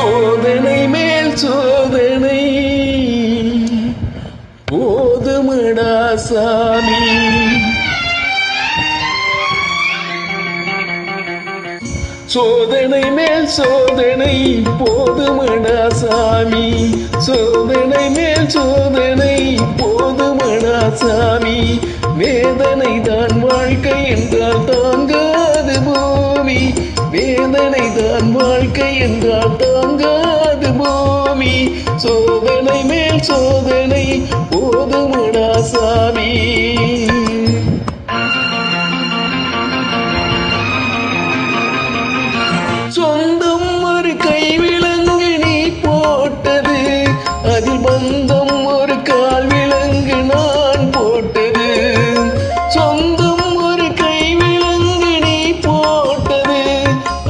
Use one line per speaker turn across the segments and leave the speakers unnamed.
சோதனை மேல் சோதனை போதுமடா சாமி. சோதனை மேல் சோதனை போதுமடா சாமி. சோதனை மேல் சோதனை போதுமடா சாமி. வேதனை தான் வாழ்க்கை என்றால் தாங்காது பூமி. வேதனை தான் வாழ்க்கை என்றால் தாங்காது பூமி. சோதனை மேல் சோதனை போதுமடா சாமி. சொந்தம் ஒரு கைவிலங்கு நீ போட்டது, அதில் பந்தம் ஒரு கால் விலங்கு நான் போட்டது. சொந்தம் ஒரு கைவிலங்கு நீ போட்டது,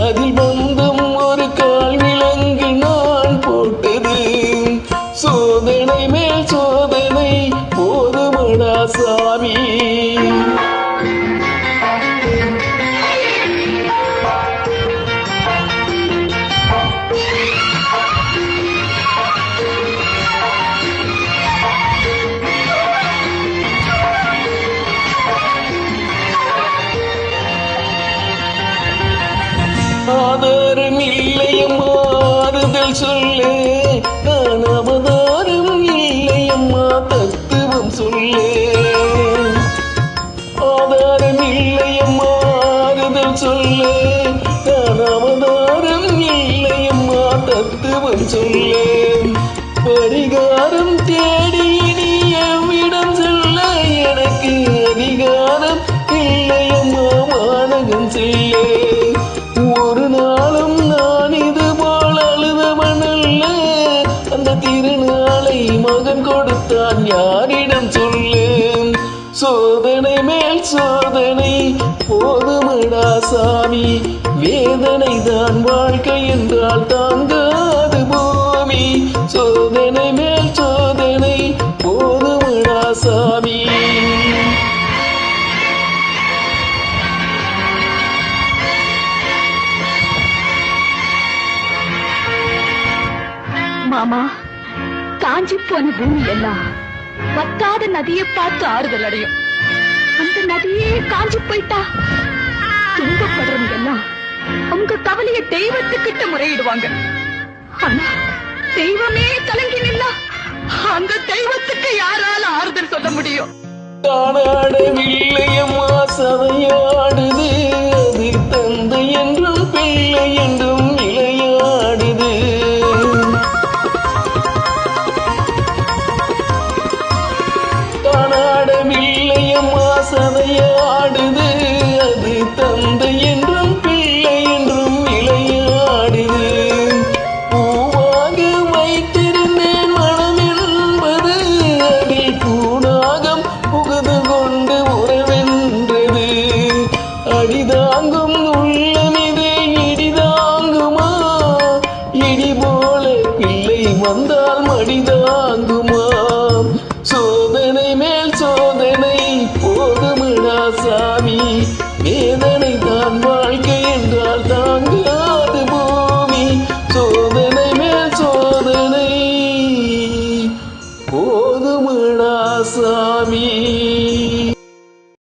அதில் பந்தம் ஒரு கால் விலங்கு நான் போட்டது. சோதனை மேல் சோதனை போதுமடா சாமி. ஆதாரம் இல்லையம்மா ஆறுதல் சொல்லு, நான் அவதாரம் இல்லையம்மா தத்துவம் சொல்லு. ஆதாரம் இல்லையம்மா ஆறுதல் சொல்லு, நான் அவதாரம் இல்லையம்மா தத்துவம் சொல்லு. பரிகாரம் தேடி நீ எவ்விடம் செல்ல, எனக்கு அதிகாரம் இல்லையம்மா வானகம் செல்ல. ஒரு நாளும் நான் இது போல் அழுதவன் அல்ல, அந்த திருநாளை மகன் கொடுத்தான் யாரிடம் சொல்லு. சோதனை மேல் சோதனை போதுமடா சாமி. வேதனை தான் வாழ்க்கை என்றால் தாங்காது பூமி. சோதனை மேல் சோதனை போதுமடா சாமி.
மாமா, காஞ்சி போன பூமி எல்லாம் வத்தாத நதியை பார்த்து ஆறுதல் அடையும். அந்த நதியே காஞ்சி போயிட்டா துன்பப்படுறவங்க எல்லாம் அவங்க கவலைய தெய்வத்துக்கிட்ட முறையிடுவாங்க. ஆனா தெய்வமே கலங்கி நின்னா அந்த தெய்வத்துக்கு யாரால ஆறுதல் சொல்ல முடியும்?
காணாடவில்லையம்மா சதையாடுது, அது தந்தை என்றும் பிள்ளை என்றும் விளையாடுது. காணாடவில்லையம்மா சதையாடுது, அது தந்தை என்றும் பிள்ளை என்றும் விளையாடுது. பூவாக வைத்திருந்தேன் மனம் என்பது, அதில் பூனாகம் புகுது கொண்டு உறவென்றது. அடிதாங்கும் உள்ளமிதே இடிதாங்குமா, இடி போல பிள்ளை வந்தால் மடிதாங்குமா. சோதனை மேல் சோதனை போதுமடா சாமி. வேதனை தான் வாழ்க்கை என்றால் தான்